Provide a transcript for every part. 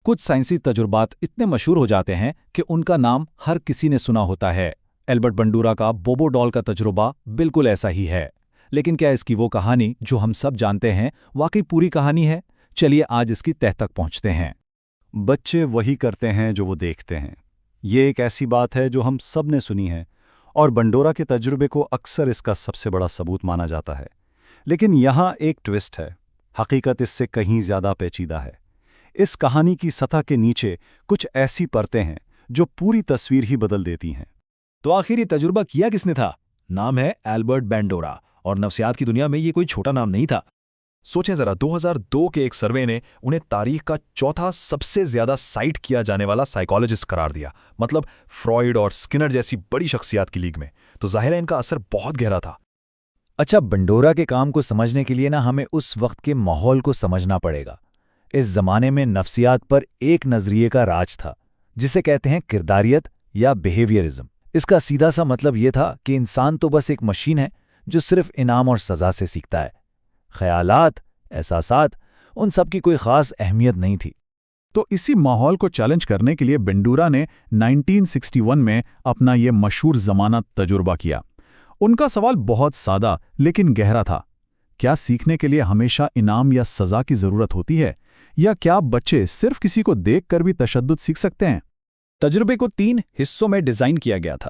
कुछ साइंसी तजुर्बात इतने मशहूर हो जाते हैं कि उनका नाम हर किसी ने सुना होता है। एल्बर्ट बंडूरा का बोबो डॉल का तजुर्बा बिल्कुल ऐसा ही है। लेकिन क्या इसकी वो कहानी जो हम सब जानते हैं वाकई पूरी कहानी है? चलिए आज इसकी तह तक पहुंचते हैं। बच्चे वही करते हैं जो वो देखते हैं। ये एक ऐसी बात है जो हम सब ने सुनी है और बंडोरा के तजुर्बे को अक्सर इसका सबसे बड़ा सबूत माना जाता है। लेकिन यहाँ एक ट्विस्ट है। हकीकत इससे कहीं ज़्यादा पेचीदा है। इस कहानी की सतह के नीचे कुछ ऐसी परतें हैं जो पूरी तस्वीर ही बदल देती हैं। तो आखिर ये तजुर्बा किया किसने था? नाम है एल्बर्ट बैंडोरा और नफ्सियात की दुनिया में ये कोई छोटा नाम नहीं था। सोचें जरा, 2002 के एक सर्वे ने उन्हें तारीख का चौथा सबसे ज्यादा साइट किया जाने वाला साइकोलॉजिस्ट करार दिया। मतलब फ्रॉइड और स्किनर जैसी बड़ी शख्सियात की लीग में। तो जाहिर है इनका असर बहुत गहरा था। अच्छा, बंडोरा के काम को समझने के लिए हमें उस वक्त के माहौल को समझना पड़ेगा। इस जमाने में नफ्सियात पर एक नजरिए का राज था जिसे कहते हैं किरदारियत या बिहेवियरिज्म। इसका सीधा सा मतलब ये था कि इंसान तो बस एक मशीन है जो सिर्फ इनाम और सजा से सीखता है। ख्यालात, एहसासात, उन सब की कोई खास अहमियत नहीं थी। तो इसी माहौल को चैलेंज करने के लिए बंडूरा ने 1961 में अपना ये मशहूर जमानत तजुर्बा किया। उनका सवाल बहुत सादा लेकिन गहरा था। क्या सीखने के लिए हमेशा इनाम या सजा की जरूरत होती है, या क्या बच्चे सिर्फ किसी को देखकर भी तशद्दुद सीख सकते हैं? तजुर्बे को 3 हिस्सों में डिजाइन किया गया था।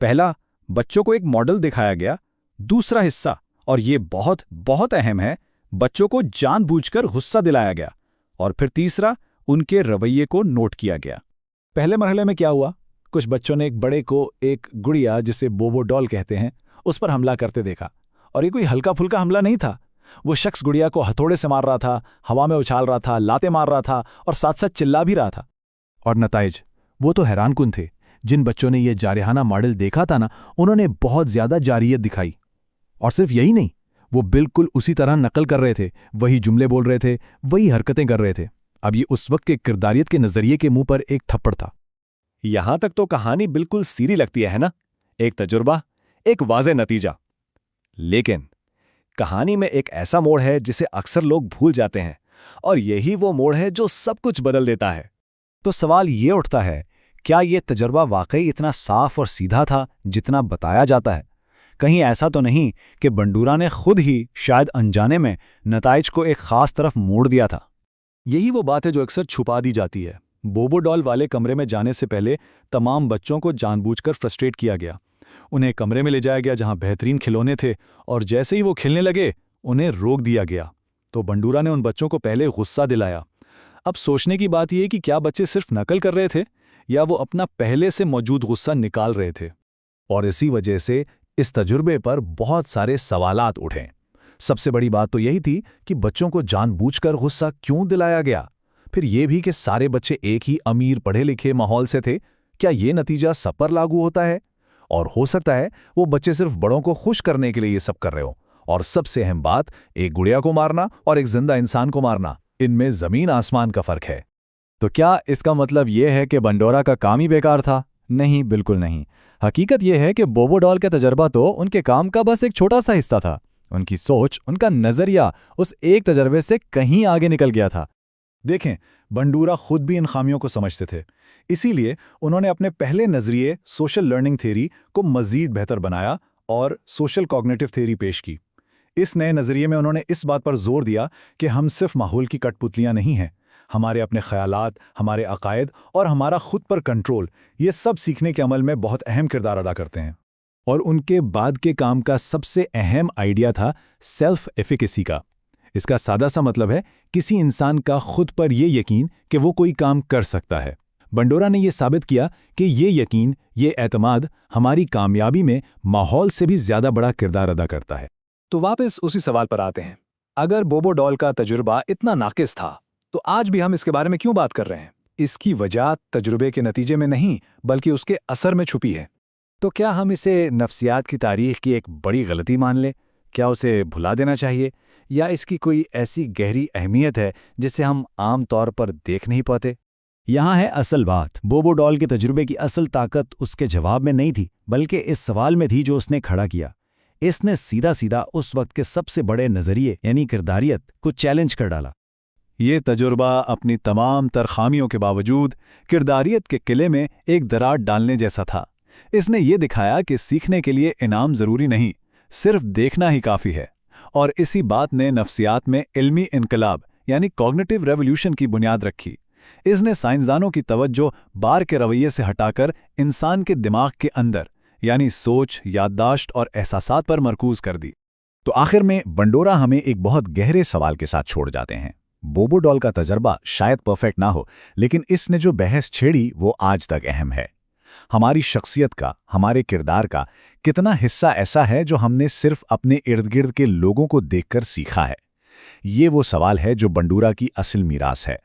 पहला, बच्चों को एक मॉडल दिखाया गया। दूसरा हिस्सा, और ये बहुत बहुत अहम है, बच्चों को जानबूझकर गुस्सा दिलाया गया। और फिर तीसरा, उनके रवैये को नोट किया गया। पहले मरहले में क्या हुआ? कुछ बच्चों ने एक बड़े को एक गुड़िया, जिसे बोबो डॉल कहते हैं, उस पर हमला करते देखा। और ये कोई हल्का फुल्का हमला नहीं था। वो शख्स गुड़िया को हथौड़े से मार रहा था, हवा में उछाल रहा था, लाते मार रहा था और साथ साथ चिल्ला भी रहा था। और नताइज वो तो हैरानकुन थे। जिन बच्चों ने ये जारिहाना मॉडल देखा था उन्होंने बहुत ज्यादा जारियत दिखाई। और सिर्फ यही नहीं, वो बिल्कुल उसी तरह नकल कर रहे थे, वही जुमले बोल रहे थे, वही हरकतें कर रहे थे। अब ये उस वक्त के किरदारियत के नजरिए के मुंह पर एक थप्पड़ था। यहां तक तो कहानी बिल्कुल सीधी लगती है ना? एक तजुर्बा, एक वाज़े नतीजा। लेकिन कहानी में एक ऐसा मोड़ है जिसे अक्सर लोग भूल जाते हैं, और यही वो मोड़ है जो सब कुछ बदल देता है। तो सवाल ये उठता है, क्या ये तजुर्बा वाकई इतना साफ और सीधा था जितना बताया जाता है? कहीं ऐसा तो नहीं कि बंडूरा ने खुद ही शायद अनजाने में नताइज को एक खास तरफ मोड़ दिया था? यही वो बात है जो अक्सर छुपा दी जाती है। बोबो डॉल वाले कमरे में जाने से पहले तमाम बच्चों को जानबूझकर फ्रस्ट्रेट किया गया। उन्हें कमरे में ले जाया गया जहां बेहतरीन खिलौने थे, और जैसे ही वो खेलने लगे उन्हें रोक दिया गया। तो बंडूरा ने उन बच्चों को पहले गुस्सा दिलाया। अब सोचने की बात यह कि क्या बच्चे सिर्फ नकल कर रहे थे या वो अपना पहले से मौजूद गुस्सा निकाल रहे थे। और इसी वजह से इस तजुर्बे पर बहुत सारे सवालात उठे। सबसे बड़ी बात तो यही थी कि बच्चों को जानबूझकर गुस्सा क्यों दिलाया गया? फिर यह भी कि सारे बच्चे एक ही अमीर पढ़े लिखे माहौल से थे। क्या ये नतीजा सब पर लागू होता है? और हो सकता है वो बच्चे सिर्फ बड़ों को खुश करने के लिए ये सब कर रहे हो। और सबसे अहम बात, एक गुड़िया को मारना और एक जिंदा इंसान को मारना, इनमें जमीन आसमान का फर्क है। तो क्या इसका मतलब यह है कि बंडोरा का काम ही बेकार था? नहीं, बिल्कुल नहीं। हकीकत यह है कि बोबो डॉल का तजर्बा तो उनके काम का बस एक छोटा सा हिस्सा था। उनकी सोच, उनका नजरिया उस एक तजर्बे से कहीं आगे निकल गया था। देखें, बंडूरा खुद भी इन खामियों को समझते थे। इसीलिए उन्होंने अपने पहले नजरिए सोशल लर्निंग थ्योरी को मजीद बेहतर बनाया और सोशल कॉग्निटिव थ्योरी पेश की। इस नए नजरिए में उन्होंने इस बात पर जोर दिया कि हम सिर्फ माहौल की कठपुतलियां नहीं हैं। हमारे अपने ख्यालात, हमारे अकायद और हमारा खुद पर कंट्रोल, ये सब सीखने के अमल में बहुत अहम किरदार अदा करते हैं। और उनके बाद के काम का सबसे अहम आइडिया था सेल्फ एफिकेसी का। इसका सादा सा मतलब है किसी इंसान का खुद पर यह यकीन कि वो कोई काम कर सकता है। बंडोरा ने यह साबित किया कि ये यकीन, ये एतमाद हमारी कामयाबी में माहौल से भी ज्यादा बड़ा किरदार अदा करता है। तो वापस उसी सवाल पर आते हैं। अगर बोबो डॉल का तजुर्बा इतना नाकिस था, तो आज भी हम इसके बारे में क्यों बात कर रहे हैं? इसकी वजह तजुर्बे के नतीजे में नहीं, बल्कि उसके असर में छुपी है। तो क्या हम इसे नफ्सियात की तारीख की एक बड़ी गलती मान लें? क्या उसे भुला देना चाहिए, या इसकी कोई ऐसी गहरी अहमियत है जिसे हम आम तौर पर देख नहीं पाते? यहाँ है असल बात। बोबो डॉल के तजुर्बे की असल ताकत उसके जवाब में नहीं थी, बल्कि इस सवाल में थी जो उसने खड़ा किया। इसने सीधा सीधा उस वक्त के सबसे बड़े नजरिए यानी किरदारियत को चैलेंज कर डाला। ये तजुर्बा अपनी तमाम तरखामियों के बावजूद किरदारियत के किले में एक दरार डालने जैसा था। इसने ये दिखाया कि सीखने के लिए इनाम ज़रूरी नहीं, सिर्फ देखना ही काफ़ी है। और इसी बात ने नफ्सियात में इल्मी इनकलाब यानी कॉग्निटिव रेवोल्यूशन की बुनियाद रखी। इसने साइंसदानों की तवज्जो बार के रवैये से हटाकर इंसान के दिमाग के अंदर यानी सोच, याददाश्त और एहसासात पर मरकूज कर दी। तो आखिर में बंडोरा हमें एक बहुत गहरे सवाल के साथ छोड़ जाते हैं। बोबो डॉल का तजर्बा शायद परफेक्ट ना हो, लेकिन इसने जो बहस छेड़ी वो आज तक अहम है। हमारी शख्सियत का, हमारे किरदार का कितना हिस्सा ऐसा है जो हमने सिर्फ अपने इर्द गिर्द के लोगों को देखकर सीखा है? ये वो सवाल है जो बंडूरा की असल मीरास है।